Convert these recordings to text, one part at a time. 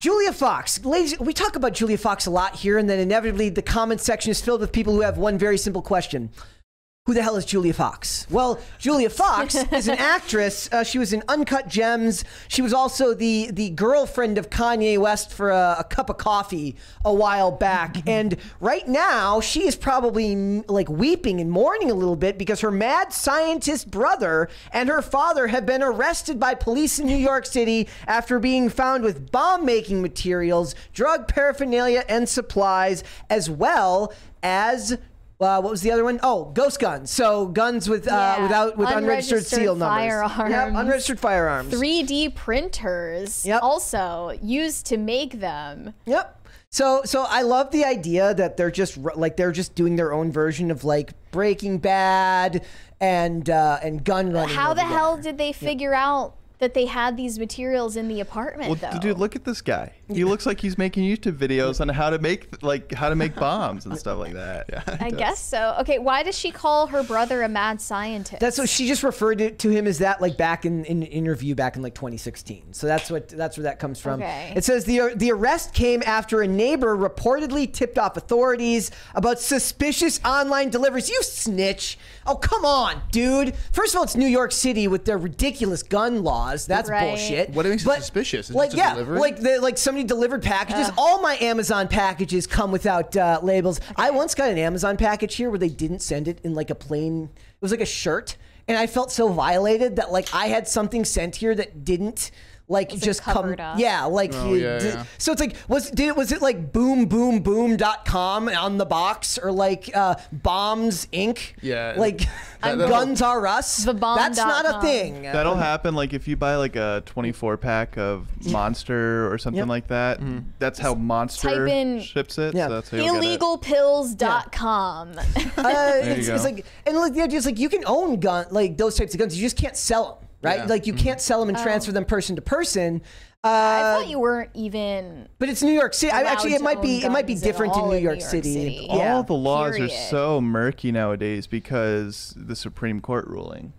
Julia Fox. Ladies, we talk about Julia Fox a lot here, and then inevitably the comment section is filled with people who have one very simple question. Who the hell is Julia Fox? Well, Julia Fox is an actress. She was in Uncut Gems. She was also the girlfriend of Kanye West for a cup of coffee a while back. And right now, she is probably like weeping and mourning a little bit because her mad scientist brother and her father have been arrested by police in New York City after being found with bomb-making materials, drug paraphernalia, and supplies, as well as... what was the other one? Oh, ghost guns. So guns with unregistered seal numbers. Yep, unregistered firearms. 3D printers also used to make them. Yep. So I love the idea that they're just doing their own version of like Breaking Bad and gun running. How the hell did they figure out that they had these materials in the apartment, though? Dude, look at this guy. He looks like he's making YouTube videos on how to make bombs and stuff like that. Yeah, I guess so. Okay, why does she call her brother a mad scientist? That's what she just referred to him as that, like back in an interview back in like 2016. So that's where that comes from. Okay. It says the arrest came after a neighbor reportedly tipped off authorities about suspicious online deliveries. You snitch! Oh, come on, dude. First of all, it's New York City with their ridiculous gun laws. That's bullshit. What makes it suspicious? Is like, it just delivery? like somebody delivered packages. All my Amazon packages come without labels. I once got an Amazon package here where they didn't send it in like a plain, it was like a shirt. And I felt so violated that like I had something sent here that didn't like just come up. Yeah, like so it's like was it like boom.com on the box or like Bombs Inc? Yeah, like Guns R Us. That's not a thing. That'll happen like if you buy like a 24 pack of Monster or something like that. That's how Monster ships it. Yeah. So that's how illegalpills.com. It's like, and like the idea is like you can own those types of guns. You just can't sell them. Right? Yeah. Like you can't sell them and transfer them person to person. I thought you weren't even. But it's New York City. Actually, it might be different in New York City. Yeah. All the laws are so murky nowadays because the Supreme Court ruling.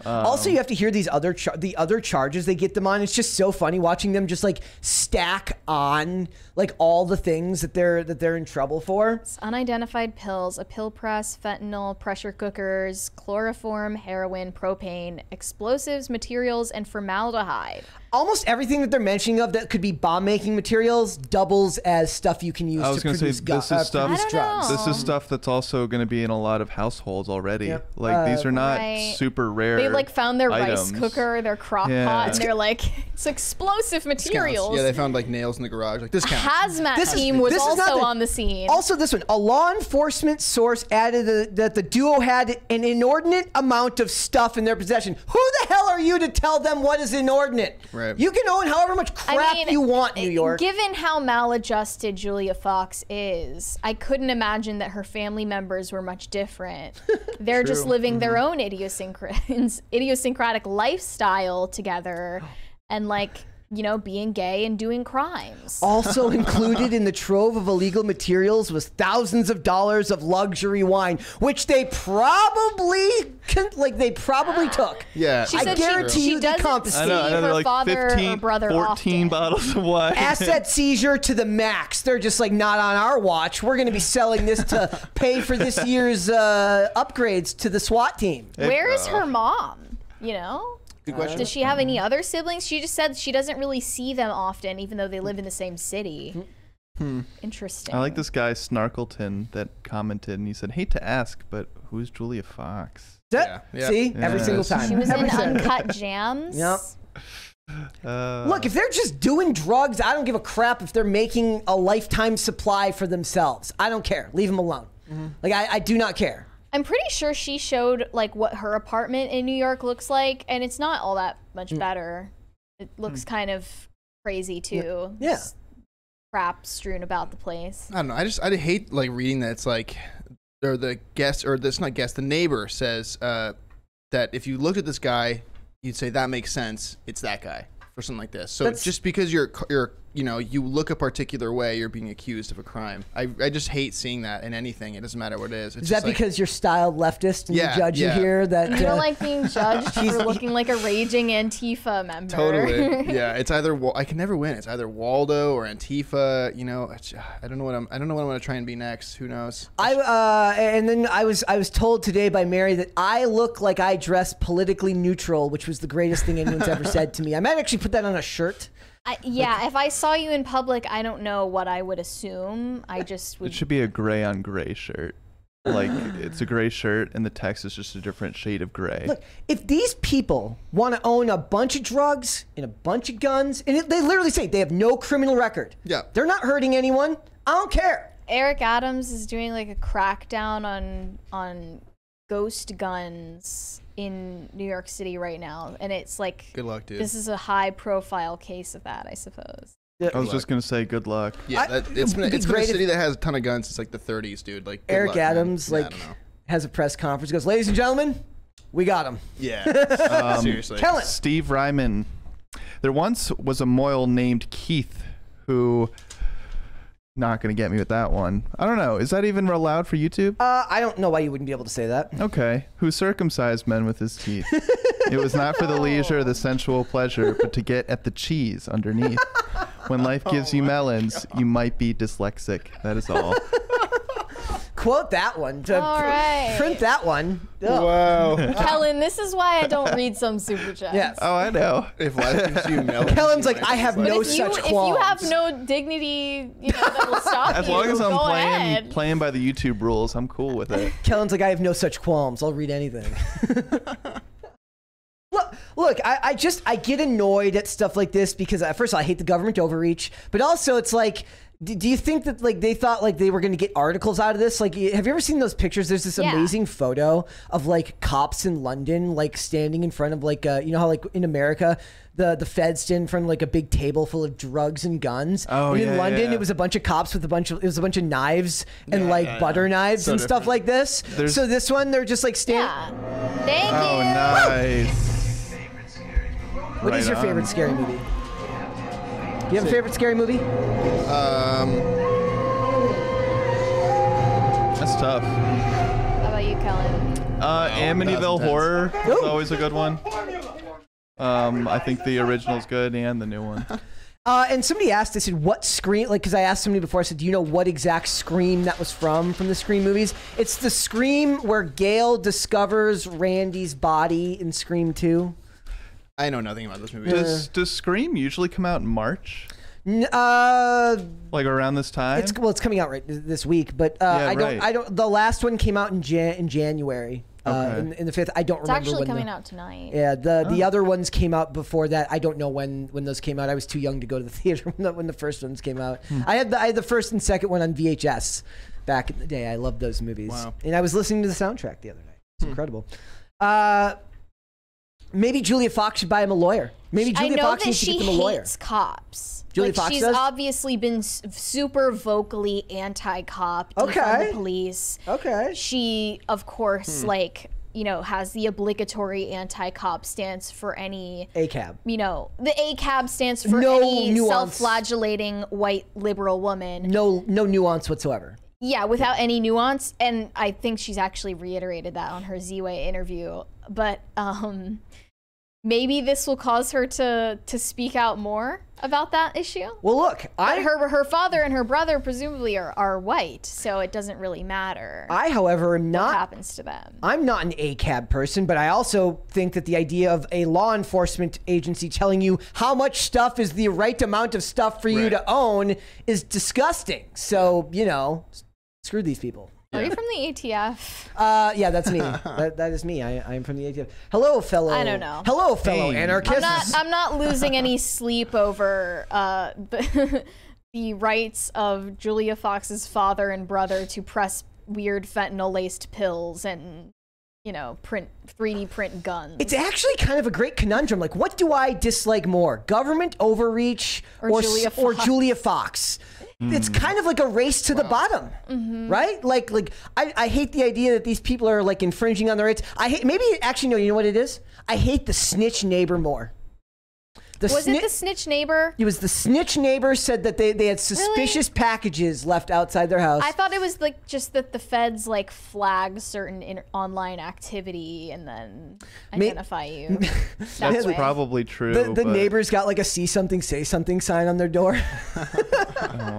Also, you have to hear these other charges they get them on. It's just so funny watching them just like stack on like all the things that they're in trouble for. It's unidentified pills, a pill press, fentanyl, pressure cookers, chloroform, heroin, propane, explosives, materials, and formaldehyde. Almost everything that they're mentioning of that could be bomb-making materials doubles as stuff you can use to produce drugs. This is stuff that's also going to be in a lot of households already. Like these are not super rare. They like found their items. rice cooker, their crock pot, and they're like, it's explosive materials. Yeah, they found like nails in the garage. Like this counts. Hazmat team was also on the scene. Also, this one, a law enforcement source added that the duo had an inordinate amount of stuff in their possession. Who the hell are you to tell them what is inordinate? Right. You can own however much crap you want, New York. Given how maladjusted Julia Fox is, I couldn't imagine that her family members were much different. They're just living their own idiosyncratic lifestyle together and like, you know, being gay and doing crimes. Also included in the trove of illegal materials was thousands of dollars of luxury wine, which they probably took. Yeah, she I said guarantee you they confiscated. I know, her like father 15, or brother 14 often. bottles of wine. Asset seizure to the max. They're just like, not on our watch. We're going to be selling this to pay for this year's upgrades to the SWAT team. Where is her mom? You know? Good question. Does she have any other siblings? She just said she doesn't really see them often, even though they live in the same city. Interesting. I like this guy Snarkleton that commented, and he said, "Hate to ask, but who's Julia Fox?" See, every single time. She was in Uncut Gems. Yep. Look, if they're just doing drugs, I don't give a crap if they're making a lifetime supply for themselves. I don't care. Leave them alone. Like I do not care. I'm pretty sure she showed like what her apartment in New York looks like, and it's not all that much better. It looks kind of crazy too. Yeah. Just crap strewn about the place. I don't know. I hate like reading that it's like, or the guest, or this not guest, the neighbor says that if you looked at this guy, you'd say that makes sense. It's that guy for something like this. So just because you're you know, you look a particular way, you're being accused of a crime. I just hate seeing that in anything. It doesn't matter what it is. It's is that because you're styled leftist and you judge you here? That you don't like being judged for looking like a raging Antifa member. Totally. Yeah, it's either I can never win. It's either Waldo or Antifa. You know, I don't know what I'm going to try and be next. Who knows? And then I was told today by Mary that I look like I dress politically neutral, which was the greatest thing anyone's ever said to me. I might actually put that on a shirt. If I saw you in public, I don't know what I would assume. I just would. It should be a gray on gray shirt. Like, it's a gray shirt and the text is just a different shade of gray. Look, if these people want to own a bunch of drugs and a bunch of guns, and they literally say they have no criminal record. Yeah. They're not hurting anyone. I don't care. Eric Adams is doing like a crackdown on ghost guns in New York City right now, and it's like, good luck, dude. This is a high-profile case of that, I suppose. Yeah, I was just gonna say good luck. Yeah, it's been a city that has a ton of guns since like the 30s, dude. Like Eric Adams, has a press conference. Goes, ladies and gentlemen, we got him. Yeah, seriously. Tell it. Steve Ryman. There once was a Moyle named Keith who. Not gonna get me with that one. I don't know. Is that even allowed for YouTube? I don't know why you wouldn't be able to say that. Okay. Who circumcised men with his teeth? It was not for the leisure, the sensual pleasure, but to get at the cheese underneath. When life gives you melons, you might be dyslexic. That is all. Quote that one. All right. Print that one. Ugh. Wow. Kellen, this is why I don't read some super chats. Yes. Oh, I know. If life gives you melons, Kellen's like, I have no such qualms. If you have no dignity, that will stop you. As long as go I'm ahead. playing by the YouTube rules, I'm cool with it. Kellen's like, I have no such qualms. I'll read anything. Look, I get annoyed at stuff like this because first of all, I hate the government overreach, but also it's like, do you think that like they thought like they were going to get articles out of this? Like, have you ever seen those pictures? There's this amazing photo of like cops in London, like standing in front of like, you know how like in America, the feds stand in front of like a big table full of drugs and guns. Oh, and yeah, in London, yeah. it was a bunch of cops with a bunch of knives and butter knives So and stuff different. like this. So this one, they're just like standing. Yeah. Thank you. Oh, nice. What is your favorite scary movie? Do you have a favorite scary movie? That's tough. How about you, Kellen? Amityville Horror is Ooh. always a good one. I think the original's good and the new one. And somebody asked, I said, what Scream, like, because I asked somebody before, I said, do you know what exact Scream that was from the Scream movies? It's the Scream where Gail discovers Randy's body in Scream 2. I know nothing about those movies. Does Scream usually come out in March? Like around this time? It's coming out right this week, but right. I don't. The last one came out in January. Okay. In the 5th, I don't It's remember actually when coming out tonight. Yeah, the other ones came out before that. I don't know when those came out. I was too young to go to the theater when the first ones came out. I had the first and second one on VHS back in the day. I loved those movies. Wow. And I was listening to the soundtrack the other night. It's incredible. Maybe Julia Fox should buy him a lawyer. Maybe Julia Fox needs to get them a lawyer. I know that she hates cops. Julia Fox she's does? obviously been super vocally anti-cop, defund the police. Okay. She, of course, has the obligatory anti-cop stance for any ACAB. The ACAB stands for No any nuance. self-flagellating white liberal woman. No nuance whatsoever. Yeah, without any nuance, and I think she's actually reiterated that on her Z-Way interview. But maybe this will cause her to speak out more about that issue. Well, look, But her father and her brother presumably are white, so it doesn't really matter. however, am what not. happens to them. I'm not an ACAB person, but I also think that the idea of a law enforcement agency telling you how much stuff is the right amount of stuff for you to own is disgusting. So, screw these people. Are you from the ATF? Yeah, that's me. that is me. I am from the ATF. Hello, fellow. I don't know. Hello, fellow anarchists. I'm not losing any sleep over the rights of Julia Fox's father and brother to press weird fentanyl-laced pills and 3D print guns. It's actually kind of a great conundrum. Like, what do I dislike more? Government overreach or Julia Fox? It's kind of like a race to the bottom, right? Like I hate the idea that these people are like infringing on their rights. You know what it is? I hate the snitch neighbor more. Was it the snitch neighbor? It was the snitch neighbor said that they had suspicious packages left outside their house. I thought it was like just that the feds like flag certain online activity and then identify you. That's probably true. The neighbors got like a see something, say something sign on their door.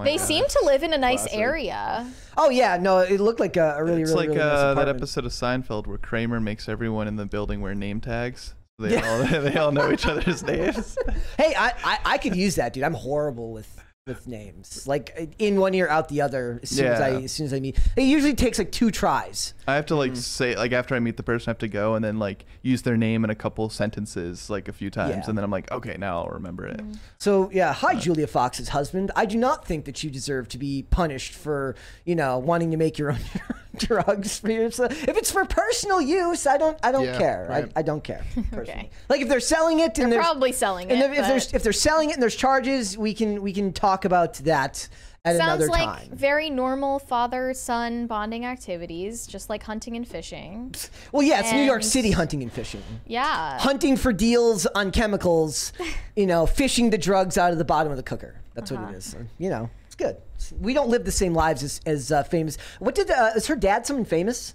They seem to live in a nice area. Oh yeah, no, it looked like a really, it's really, like really nice that apartment. episode of Seinfeld where Kramer makes everyone in the building wear name tags. They all know each other's names. Hey, I could use that, dude. I'm horrible with names. Like in one ear, out the other. As soon as I meet, it usually takes like 2 tries. I have to like say, like, after I meet the person, I have to go and then like use their name in a couple sentences like a few times, and then I'm like, okay, now I'll remember it. So yeah, hi, Julia Fox's husband. I do not think that you deserve to be punished for wanting to make your own drugs for yourself. If it's for personal use, I don't care. Right. I don't care. Okay. Like if they're selling it, and They're probably selling it. and if they're selling it and there's charges, we can talk about that at another Sounds like time. very normal father-son bonding activities, just like hunting and fishing. Well, yeah, it's New York and- City hunting and fishing. Yeah. Hunting for deals on chemicals, fishing the drugs out of the bottom of the cooker. That's what it is. It's good. We don't live the same lives as famous. What is her dad someone famous?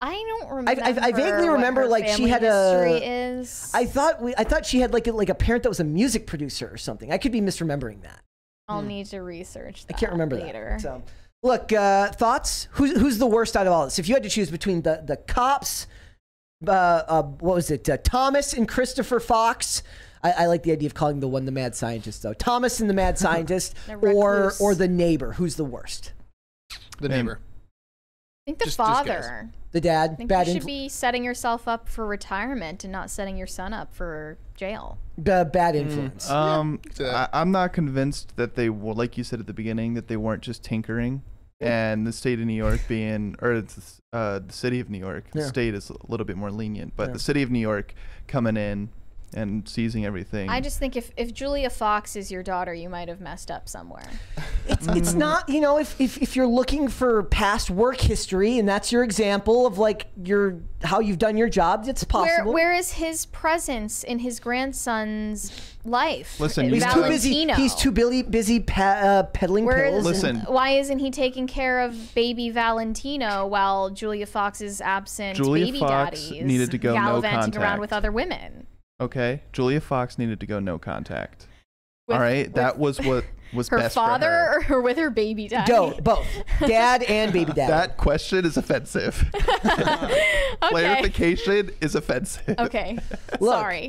I don't remember. I vaguely what remember her like she family had history a. is. I thought she had like a parent that was a music producer or something. I could be misremembering that. I'll need to research that I can't remember later. that. So, look, thoughts? Who's the worst out of all this? If you had to choose between the cops, what was it? Thomas and Christopher Fox. I like the idea of calling the one the mad scientist, though. Thomas and the mad scientist, or the neighbor. Who's the worst? The neighbor. I think the Just father. The dad. I think Bad you should be setting yourself up for retirement and not setting your son up for jail. bad influence. I'm not convinced that they were, like you said at the beginning, that they weren't just tinkering. And the state of New York the city of New York, the state is a little bit more lenient, but the city of New York coming in and seizing everything. I just think if Julia Fox is your daughter, you might have messed up somewhere. It's not, if you're looking for past work history and that's your example of like how you've done your job, it's possible. Where is his presence in his grandson's life? Listen, He's Valentino. too busy peddling pills. Listen. Why isn't he taking care of baby Valentino while Julia Fox is absent? Julia baby Fox daddies needed to go no gallivanting around contact. with other women. Okay, Julia Fox needed to go no contact. With- All right, that was what was Her best for father her. or with her baby daddy? Both. Dad and baby dad. That question is offensive. Clarification is offensive. Okay. Look, Sorry.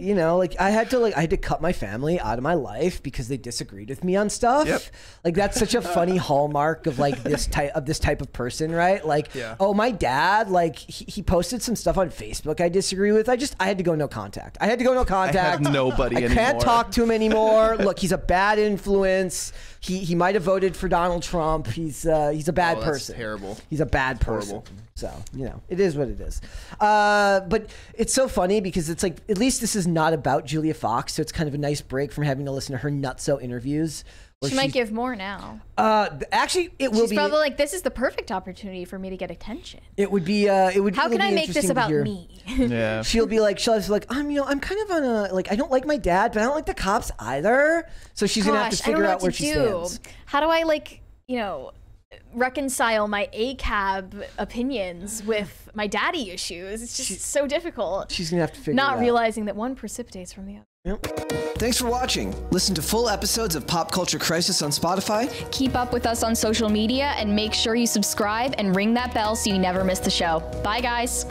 I had to cut my family out of my life because they disagreed with me on stuff. Yep. Like that's such a funny hallmark of like this type of person, right? Like, oh, my dad, like he posted some stuff on Facebook I disagree with. I had to go no contact. I had to go no contact. have nobody I anymore. can't talk to him anymore. Look, he's a bad influence. He might have voted for Donald Trump. He's a bad that's person. terrible. He's a bad person. Horrible. So, it is what it is. But it's so funny because it's like, at least this is not about Julia Fox. So it's kind of a nice break from having to listen to her nutso interviews. where She might she's- give more now. Actually, it will She's be. probably like, this is the perfect opportunity for me to get attention. It would be. It would. How it'll can I be make this interesting to about hear. me? Yeah. She'll be like, I'm kind of on a, like, I don't like my dad, but I don't like the cops either. So she's gonna have to Gosh, I don't figure know out what where to she do. stands. How do I reconcile my ACAB opinions with my daddy issues? It's just so difficult. She's gonna have to figure it Not out. realizing that one precipitates from the other. Thanks for watching. Listen to full episodes of Pop Culture Crisis on Spotify. Keep up with us on social media and make sure you subscribe and ring that bell so you never miss the show. Bye, guys.